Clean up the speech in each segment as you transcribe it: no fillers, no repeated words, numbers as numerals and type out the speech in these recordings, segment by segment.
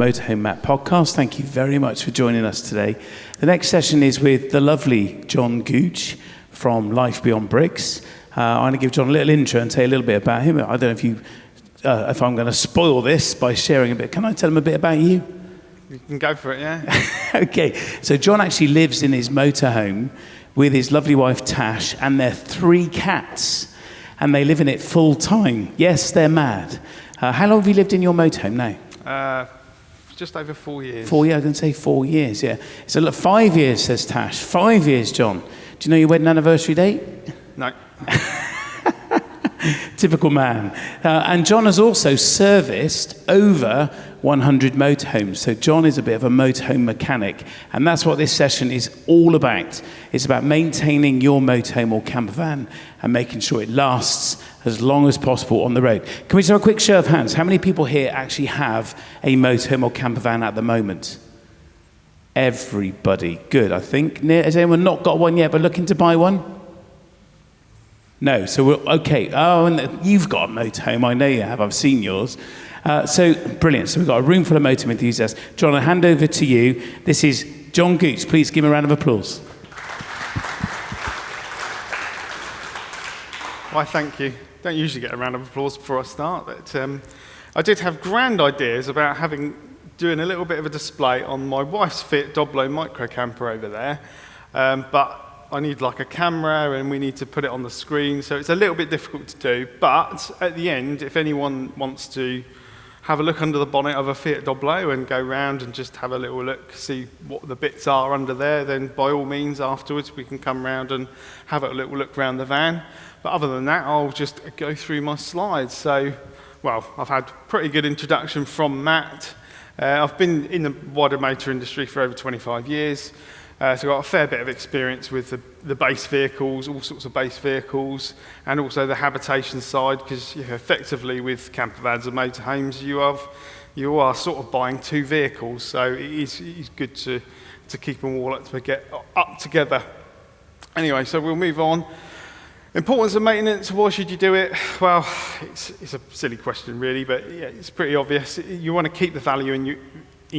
Motorhome Map podcast. Thank you very much for joining us today. The next session is with the lovely Jon Gooch from Life Beyond Bricks. I'm going to give Jon a little intro and tell you a little bit about him. I don't know if I'm going to spoil this by sharing a bit. Can I tell him a bit about you? You can go for it, yeah. Okay, so Jon actually lives in his motorhome with his lovely wife Tash and their 3 cats, and they live in it full time. Yes, they're mad. How long have you lived in your motorhome now? Just over 4 years. 4 years, I was going to say 4 years, yeah. So look, 5 years, says Tash. 5 years, Jon. Do you know your wedding anniversary date? No. Typical man. And Jon has also serviced over 100 motorhomes. So Jon is a bit of a motorhome mechanic, and that's what this session is all about. It's about maintaining your motorhome or campervan and making sure it lasts as long as possible on the road. Can we do a quick show of hands? How many people here actually have a motorhome or campervan at the moment? Everybody. Good, I think. Has anyone not got one yet but looking to buy one? No, so we're okay. Oh, and you've got a motorhome. I know you have. I've seen yours. So brilliant. So we've got a room full of motorhome enthusiasts. Jon, I'll hand over to you. This is Jon Gooch. Please give him a round of applause. Why, thank you. Don't usually get a round of applause before I start, but I did have grand ideas about doing a little bit of a display on my wife's Fiat Doblo micro camper over there, but I need like a camera and we need to put it on the screen, so it's a little bit difficult to do. But at the end, if anyone wants to have a look under the bonnet of a Fiat Doblo and go round and just have a little look, see what the bits are under there, then by all means afterwards we can come round and have a little look around the van. But other than that, I'll just go through my slides. So, well, I've had pretty good introduction from Matt. I've been in the wider motor industry for over 25 years. So I've got a fair bit of experience with the base vehicles, all sorts of base vehicles, and also the habitation side, because effectively with campervans and motorhomes, you are sort of buying 2 vehicles. So it is good to keep them all up together. Anyway, so we'll move on. Importance of maintenance, why should you do it? Well, it's a silly question really, but yeah, it's pretty obvious. You want to keep the value in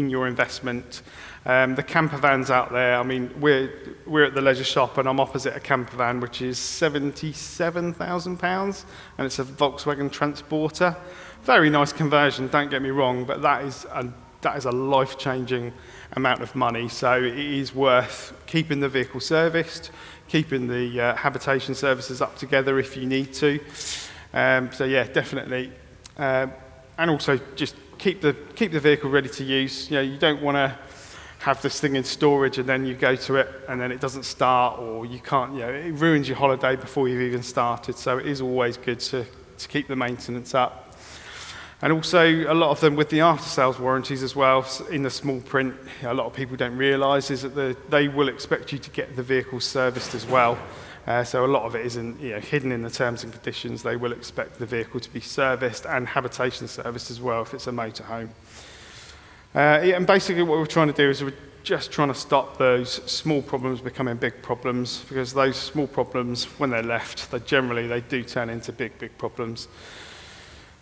your investment. The campervans out there, I mean, we're at the leisure shop and I'm opposite a campervan which is £77,000 and it's a Volkswagen Transporter. Very nice conversion, don't get me wrong, but that is a life-changing amount of money, so it is worth keeping the vehicle serviced, keeping the habitation services up together if you need to. So yeah, definitely. And also just keep the vehicle ready to use. You know, you don't want to have this thing in storage and then you go to it and then it doesn't start, or you can't, it ruins your holiday before you've even started. So it is always good to keep the maintenance up. And also a lot of them with the after-sales warranties as well, in the small print, a lot of people don't realise is that they will expect you to get the vehicle serviced as well. So a lot of it isn't hidden in the terms and conditions. They will expect the vehicle to be serviced and habitation serviced as well if it's a motorhome. And basically what we're trying to do is we're just trying to stop those small problems becoming big problems, because those small problems, when they're left, they do turn into big problems.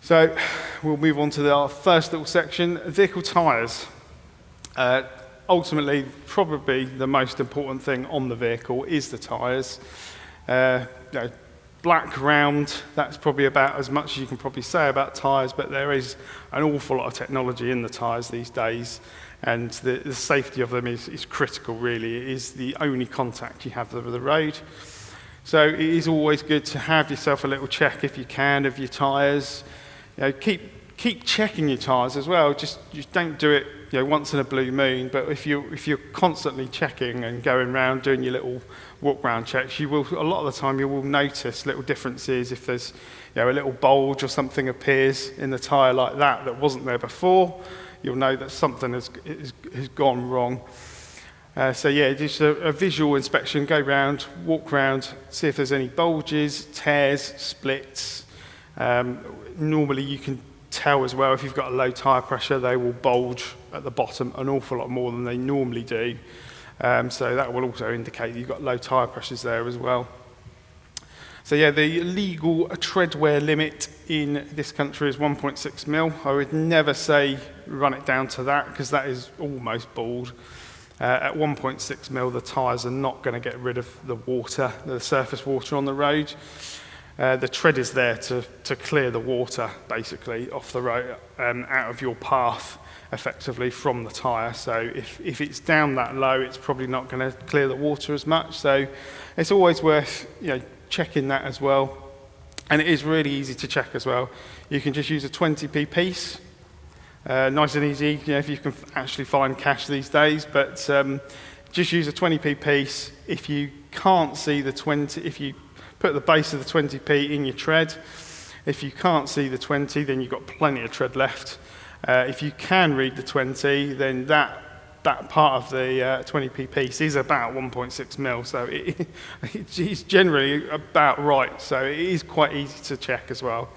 So we'll move on to our first little section, vehicle tyres. Ultimately, probably the most important thing on the vehicle is the tyres. Black round, that's probably about as much as you can probably say about tyres, but there is an awful lot of technology in the tyres these days, and the safety of them is critical, really. It is the only contact you have with the road. So it is always good to have yourself a little check, if you can, of your tyres. Keep checking your tyres as well. Just don't do it once in a blue moon, but if you're constantly checking and going around doing your little walk round checks, a lot of the time you will notice little differences. If there's a little bulge or something appears in the tyre like that wasn't there before, you'll know that something has gone wrong. So yeah, just a visual inspection, go round, walk round, see if there's any bulges, tears, splits. Normally you can tell as well if you've got a low tyre pressure, they will bulge at the bottom an awful lot more than they normally do. So that will also indicate that you've got low tyre pressures there as well. So yeah, the legal tread wear limit in this country is 1.6 mil. I would never say run it down to that, because that is almost bald. At 1.6 mil, the tyres are not going to get rid of the water, the surface water on the road. The tread is there to clear the water, basically, off the road, out of your path, effectively, from the tyre. So if it's down that low, it's probably not going to clear the water as much. So it's always worth, checking that as well. And it is really easy to check as well. You can just use a 20p piece. Nice and easy, if you can actually find cash these days, but just use a 20p piece. If you can't see the 20, if you put the base of the 20p in your tread, if you can't see the 20, then you've got plenty of tread left. If you can read the 20, then that part of the 20p piece is about 1.6 mil, so it's generally about right, so it is quite easy to check as well.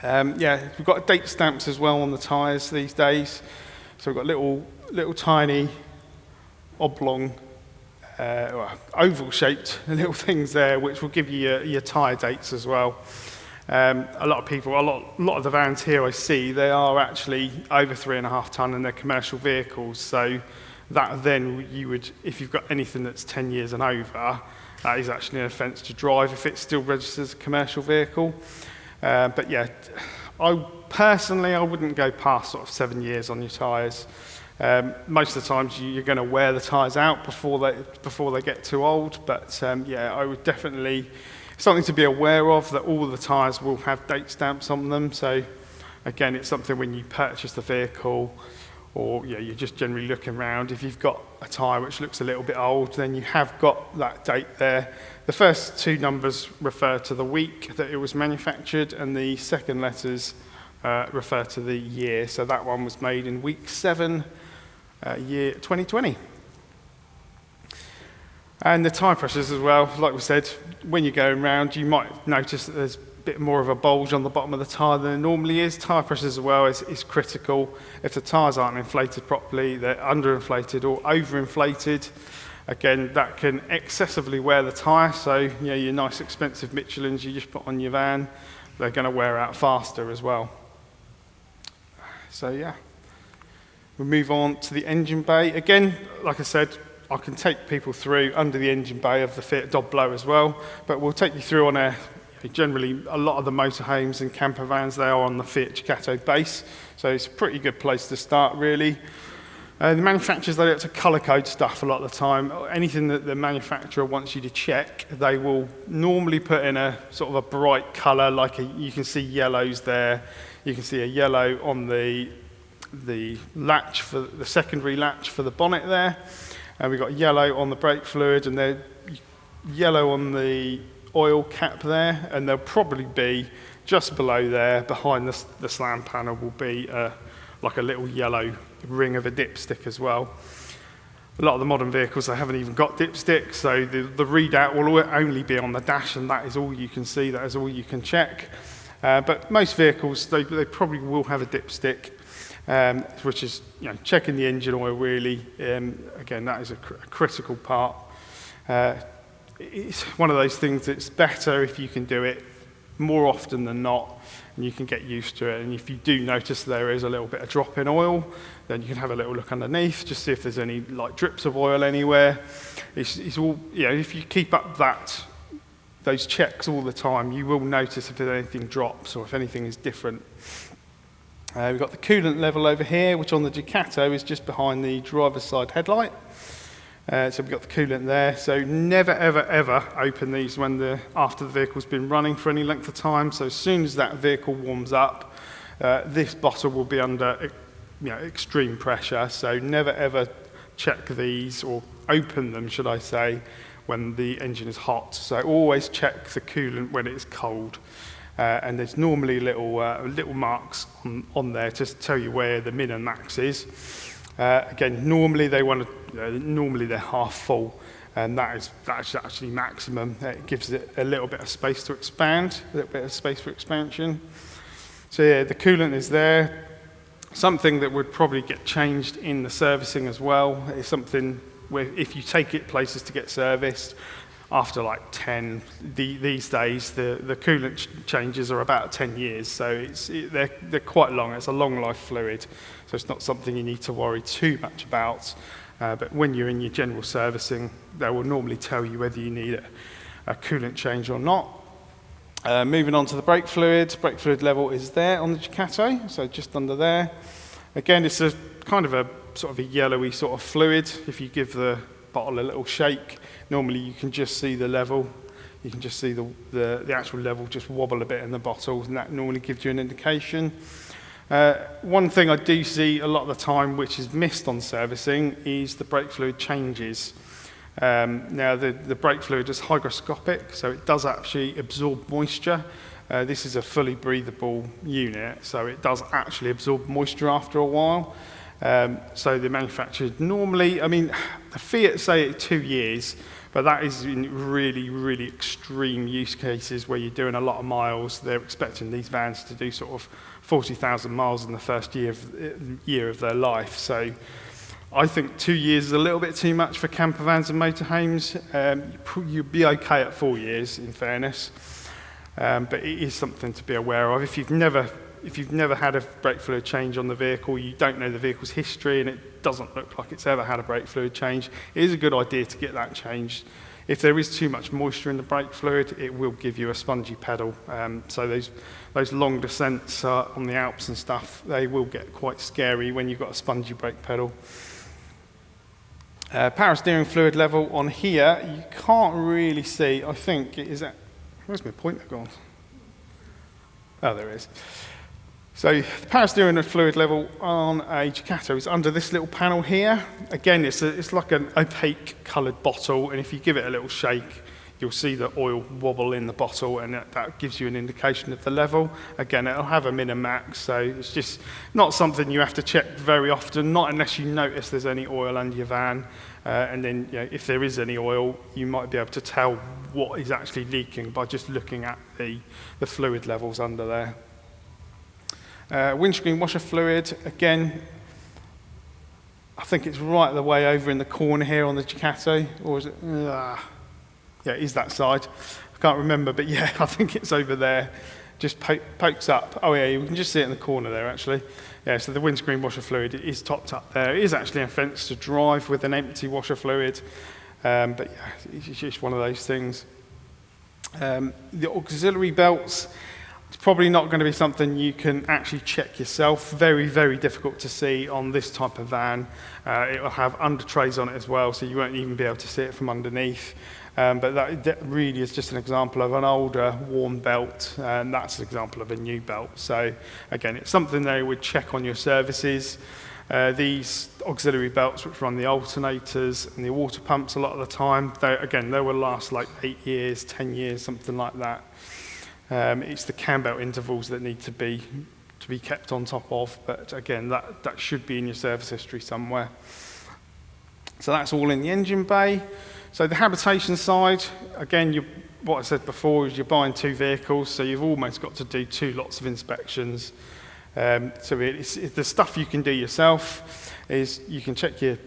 We've got date stamps as well on the tyres these days. So we've got little tiny oblong, oval-shaped little things there, which will give you your tyre dates as well. A lot of the vans here I see, they are actually over 3.5 tonne and they're commercial vehicles. So that then you would, if you've got anything that's 10 years and over, that is actually an offence to drive if it's still registered as a commercial vehicle. But yeah, I wouldn't go past sort of 7 years on your tyres. Most of the times you're going to wear the tyres out before they get too old. But I would definitely, something to be aware of, that all the tyres will have date stamps on them. So again, it's something when you purchase the vehicle, or you're just generally looking around, if you've got a tyre which looks a little bit old, then you have got that date there. The first 2 numbers refer to the week that it was manufactured, and the second letters refer to the year. So that one was made in week 7, year 2020. And the tyre pressures as well, like we said, when you're going around, you might notice that there's a bit more of a bulge on the bottom of the tyre than it normally is. Tyre pressures as well is critical. If the tyres aren't inflated properly, they're underinflated or overinflated. Again, that can excessively wear the tyre. So your nice expensive Michelins you just put on your van, they're going to wear out faster as well. So we'll move on to the engine bay. Again, like I said, I can take people through under the engine bay of the Fiat Doblo as well, but we'll take you through on generally a lot of the motorhomes and camper vans, they are on the Fiat Ducato base, so it's a pretty good place to start really. The manufacturers, they like to colour code stuff a lot of the time. Anything that the manufacturer wants you to check, they will normally put in a sort of a bright colour, like you can see yellows there. You can see a yellow on the latch, for the secondary latch for the bonnet there. And we've got yellow on the brake fluid, and they're yellow on the oil cap there, and they'll probably be just below there, behind the slam panel will be like a little yellow ring of a dipstick as well. A lot of the modern vehicles, they haven't even got dipstick, so the readout will only be on the dash, and that is all you can see, that is all you can check. But most vehicles, they probably will have a dipstick, which is checking the engine oil really. Again, that is a critical part. It's one of those things that's better if you can do it more often than not, and you can get used to it. And if you do notice there is a little bit of drop in oil, then you can have a little look underneath, just see if there's any like drips of oil anywhere. It's all, if you keep up those checks all the time, you will notice if anything drops or if anything is different. We've got the coolant level over here, which on the Ducato is just behind the driver's side headlight. So we've got the coolant there. So never, ever, ever open these after the vehicle's been running for any length of time. So as soon as that vehicle warms up, this bottle will be under extreme pressure. So never, ever check these, or open them, should I say, when the engine is hot. So always check the coolant when it's cold. And there's normally little marks on there to tell you where the min and max is. Again, normally normally they're half full, and that's actually maximum. It gives it a little bit of space to expand, a little bit of space for expansion. So yeah, the coolant is there. Something that would probably get changed in the servicing as well is something where if you take it places to get serviced, after like 10, these days, the coolant changes are about 10 years, so they're quite long. It's a long life fluid, so it's not something you need to worry too much about. But when you're in your general servicing, they will normally tell you whether you need a coolant change or not. Moving on to the brake fluid level is there on the Ducato, so just under there. Again, it's a kind of a sort of a yellowy sort of fluid. If you give the bottle a little shake, normally you can just see the level. You can just see the actual level just wobble a bit in the bottle, and that normally gives you an indication. One thing I do see a lot of the time, which is missed on servicing, is the brake fluid changes. Now, the brake fluid is hygroscopic, so it does actually absorb moisture. This is a fully breathable unit, so it does actually absorb moisture after a while. So the manufacturers normally, I mean, the Fiat say 2 years, but that is in really, really extreme use cases where you're doing a lot of miles. They're expecting these vans to do sort of 40,000 miles in the first year of their life. So I think 2 years is a little bit too much for campervans and motorhomes. You'd be okay at 4 years, in fairness, but it is something to be aware of. If you've never had a brake fluid change on the vehicle, you don't know the vehicle's history, and it doesn't look like it's ever had a brake fluid change, it is a good idea to get that changed. If there is too much moisture in the brake fluid, it will give you a spongy pedal. So those long descents on the Alps and stuff, they will get quite scary when you've got a spongy brake pedal. Power steering fluid level on here, you can't really see. I think it is at, where's my pointer gone? Oh, there it is. So the power steering fluid level on a Ducato is under this little panel here. Again, it's like an opaque coloured bottle, and if you give it a little shake, you'll see the oil wobble in the bottle, and that gives you an indication of the level. Again, it'll have a min and max, so it's just not something you have to check very often, not unless you notice there's any oil under your van. And then, if there is any oil, you might be able to tell what is actually leaking by just looking at the fluid levels under there. Windscreen washer fluid, again, I think it's right the way over in the corner here on the Ducato, or is it? Yeah, it is that side. I can't remember, but yeah, I think it's over there. Just pokes up. Oh yeah, you can just see it in the corner there, actually. Yeah, so the windscreen washer fluid is topped up there. It is actually a fence to drive with an empty washer fluid, but yeah, it's just one of those things. The auxiliary belts, it's probably not going to be something you can actually check yourself. Very, very difficult to see on this type of van. It will have under trays on it as well, so you won't even be able to see it from underneath. But that really is just an example of an older, worn belt, and that's an example of a new belt. So again, it's something they would check on your services. These auxiliary belts, which run the alternators and the water pumps a lot of the time, they will last like 8 years, 10 years, something like that. It's the Campout intervals that need to be kept on top of, but again, that should be in your service history somewhere. So that's all in the engine bay. So the habitation side, again, what I said before is you're buying 2 vehicles, so you've almost got to do 2 lots of inspections. So the stuff you can do yourself is you can check your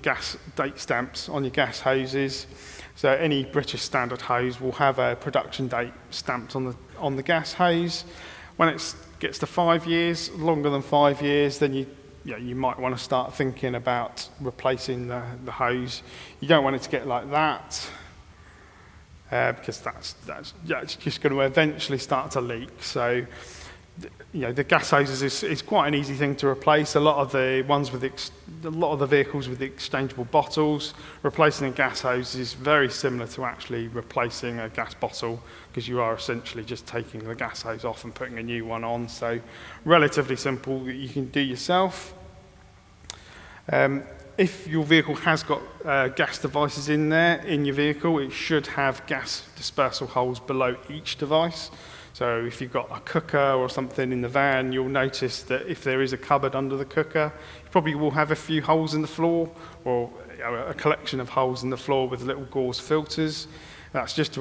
gas date stamps on your gas hoses. So any British standard hose will have a production date stamped on the gas hose. When it gets to 5 years, longer than 5 years, then you might want to start thinking about replacing the hose. You don't want it to get like that, because it's just going to eventually start to leak. So, the gas hoses is quite an easy thing to replace. A lot of the vehicles with the exchangeable bottles, replacing a gas hose is very similar to actually replacing a gas bottle, because you are essentially just taking the gas hose off and putting a new one on. So relatively simple that you can do yourself. If your vehicle has got gas devices in your vehicle, it should have gas dispersal holes below each device. So if you've got a cooker or something in the van, you'll notice that if there is a cupboard under the cooker, you probably will have a few holes in the floor, or a collection of holes in the floor with little gauze filters. That's just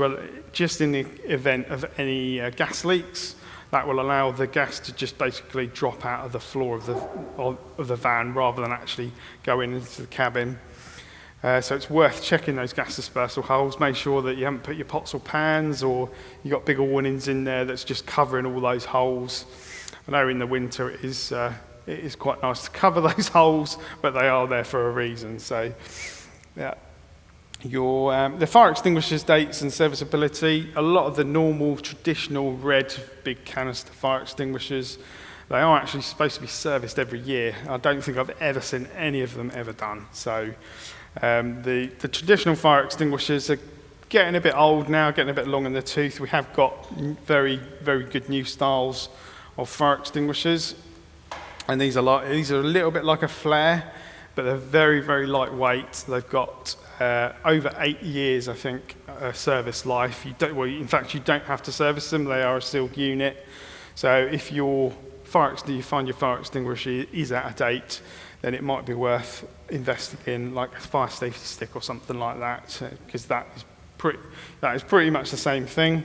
in the event of any gas leaks. That will allow the gas to just basically drop out of the floor of the van rather than actually go into the cabin. So it's worth checking those gas dispersal holes, make sure that you haven't put your pots or pans or you've got bigger warnings in there that's just covering all those holes. I know in the winter it is quite nice to cover those holes, but they are there for a reason. So yeah. The fire extinguishers dates and serviceability, a lot of the normal traditional red big canister fire extinguishers, they are actually supposed to be serviced every year. I don't think I've ever seen any of them ever done. So the traditional fire extinguishers are getting a bit old now, getting a bit long in the tooth. We have got very, very good new styles of fire extinguishers, and these are a little bit like a flare, but they're very, very lightweight. They've got over 8 years, I think, service life. In fact, you don't have to service them. They are a sealed unit. So if you find your fire extinguisher is out of date, then it might be worth investing in like a fire safety stick or something like that, because that is pretty much the same thing.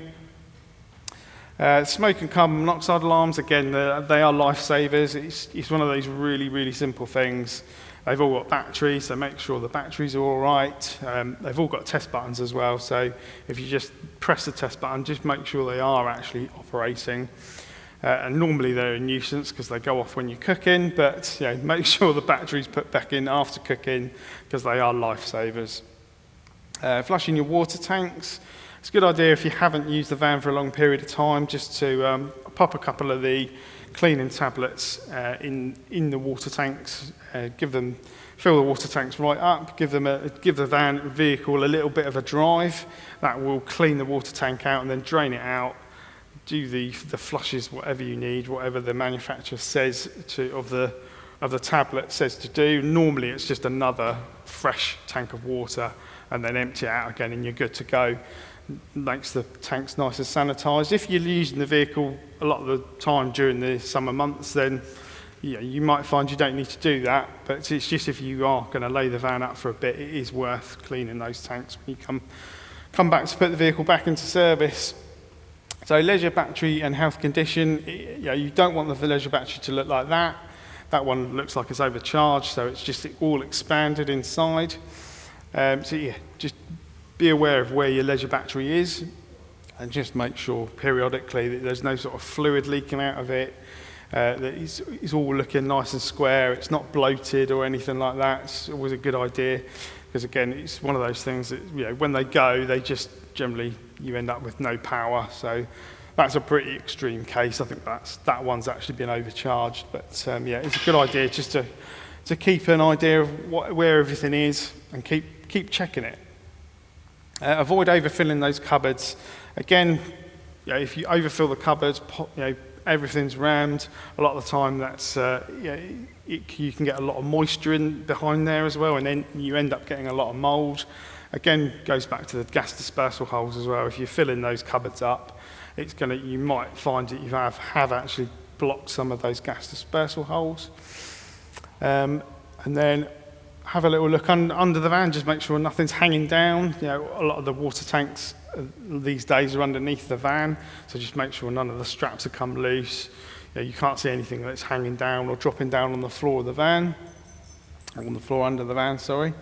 Smoke and carbon monoxide alarms, again, they are lifesavers. It's one of those really, really simple things. They've all got batteries, so make sure the batteries are all right. They've all got test buttons as well, so if you just press the test button, just make sure they are actually operating. And normally they're a nuisance because they go off when you're cooking, but make sure the battery's put back in after cooking because they are lifesavers. Flushing your water tanks. It's a good idea if you haven't used the van for a long period of time just to pop a couple of the cleaning tablets in the water tanks, fill the water tanks right up, give the vehicle a little bit of a drive. That will clean the water tank out and then drain it out. Do the flushes, whatever you need, whatever the manufacturer says of the tablet says to do. Normally it's just another fresh tank of water, and then empty it out again and you're good to go. Makes the tanks nice and sanitised. If you're using the vehicle a lot of the time during the summer months, then you might find you don't need to do that, but it's just if you are going to lay the van up for a bit, it is worth cleaning those tanks when you come back to put the vehicle back into service. So leisure battery and health condition, you don't want the leisure battery to look like that. That one looks like it's overcharged, so it's just all expanded inside. Just be aware of where your leisure battery is and just make sure periodically that there's no sort of fluid leaking out of it, that it's all looking nice and square, it's not bloated or anything like that. It's always a good idea because, again, it's one of those things that when they go, they just generally, you end up with no power. So that's a pretty extreme case. I think that one's actually been overcharged. But it's a good idea just to keep an idea of where everything is and keep checking it. Avoid overfilling those cupboards. Again, if you overfill the cupboards, everything's rammed. A lot of the time, that's you can get a lot of moisture in behind there as well, and then you end up getting a lot of mould. Again, goes back to the gas dispersal holes as well. If you're filling those cupboards up, you might find that you have actually blocked some of those gas dispersal holes. And then have a little look under the van, just make sure nothing's hanging down. A lot of the water tanks these days are underneath the van, so just make sure none of the straps have come loose. You can't see anything that's hanging down or dropping down on the floor of the van, or on the floor under the van, sorry.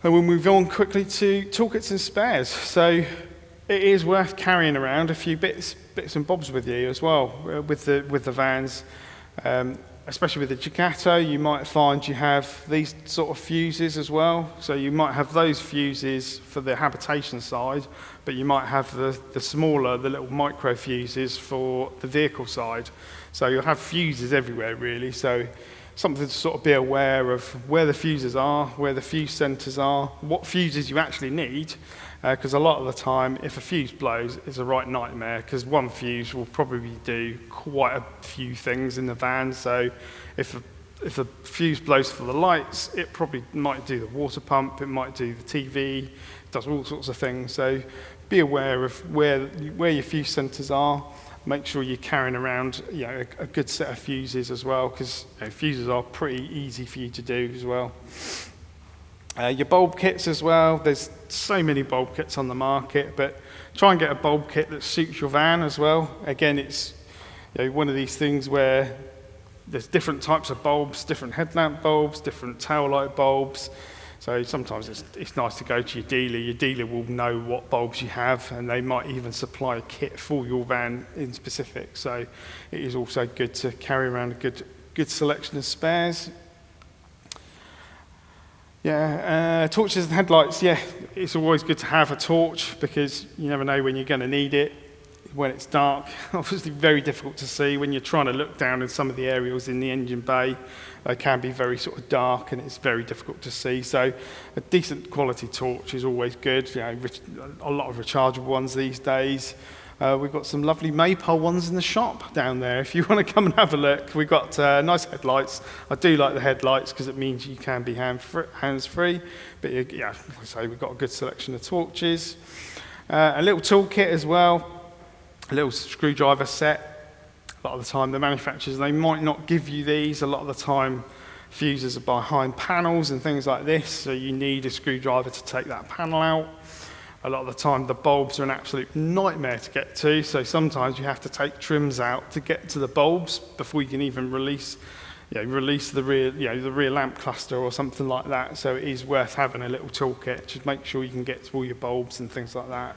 And we'll move on quickly to toolkits and spares. So it is worth carrying around a few bits and bobs with you as well, with the vans. Especially with the Gigato, you might find you have these sort of fuses as well. So you might have those fuses for the habitation side, but you might have the smaller, the little micro fuses for the vehicle side. So you'll have fuses everywhere, really. So something to sort of be aware of where the fuses are, where the fuse centres are, what fuses you actually need. Because a lot of the time, if a fuse blows, it's a right nightmare, because one fuse will probably do quite a few things in the van. So if the fuse blows for the lights, it probably might do the water pump, it might do the TV, it does all sorts of things. So be aware of where your fuse centres are. Make sure you're carrying around a good set of fuses as well, because fuses are pretty easy for you to do as well. Your bulb kits as well. There's so many bulb kits on the market, but try and get a bulb kit that suits your van as well. Again, it's one of these things where there's different types of bulbs, different headlamp bulbs, different tail light bulbs. So sometimes it's nice to go to your dealer. Your dealer will know what bulbs you have, and they might even supply a kit for your van in specific. So it is also good to carry around a good selection of spares. Yeah, torches and headlights, yeah, it's always good to have a torch because you never know when you're going to need it. When it's dark, obviously very difficult to see. When you're trying to look down in some of the aerials in the engine bay, they can be very sort of dark and it's very difficult to see. So a decent quality torch is always good. You know, a lot of rechargeable ones these days. We've got some lovely Maypole ones in the shop down there. If you want to come and have a look, we've got nice headlights. I do like the headlights because it means you can be hands-free. But yeah, like I say, we've got a good selection of torches. A little toolkit as well. A little screwdriver set. A lot of the time the manufacturers, they might not give you these. A lot of the time fuses are behind panels and things like this, so you need a screwdriver to take that panel out. A lot of the time the bulbs are an absolute nightmare to get to, so sometimes you have to take trims out to get to the bulbs before you can even release the rear lamp cluster or something like that. So it is worth having a little toolkit to make sure you can get to all your bulbs and things like that.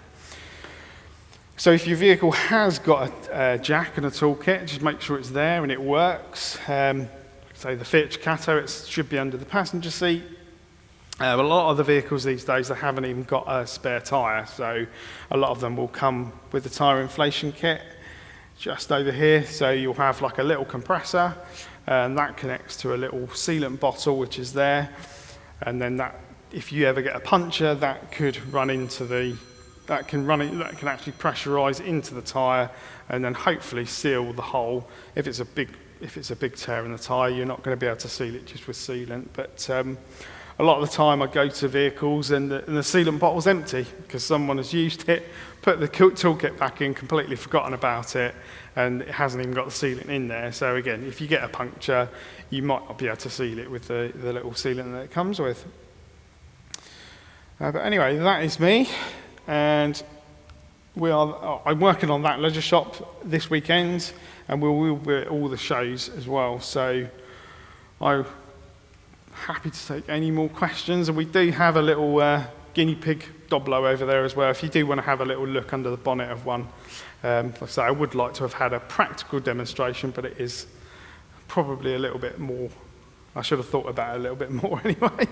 So if your vehicle has got a jack and a toolkit, just make sure it's there and it works. Say the Fiat Ducato, it should be under the passenger seat. A lot of the vehicles these days, they haven't even got a spare tyre, so a lot of them will come with the tyre inflation kit just over here. So you'll have like a little compressor, and that connects to a little sealant bottle which is there, and then that, if you ever get a puncture, that could run into the that can actually pressurise into the tyre and then hopefully seal the hole. If it's a big tear in the tyre, you're not going to be able to seal it just with sealant. But a lot of the time I go to vehicles and the sealant bottle's empty because someone has used it, put the toolkit back in, completely forgotten about it, and it hasn't even got the sealant in there. So again, if you get a puncture, you might not be able to seal it with the little sealant that it comes with. But anyway, that is me. And I'm working on that leisure shop this weekend, and we'll be at all the shows as well. So I'm happy to take any more questions. And we do have a little guinea pig Doblo over there as well, if you do want to have a little look under the bonnet of one. Like I say, I would like to have had a practical demonstration, but it is probably a little bit more. I should have thought about it a little bit more anyway.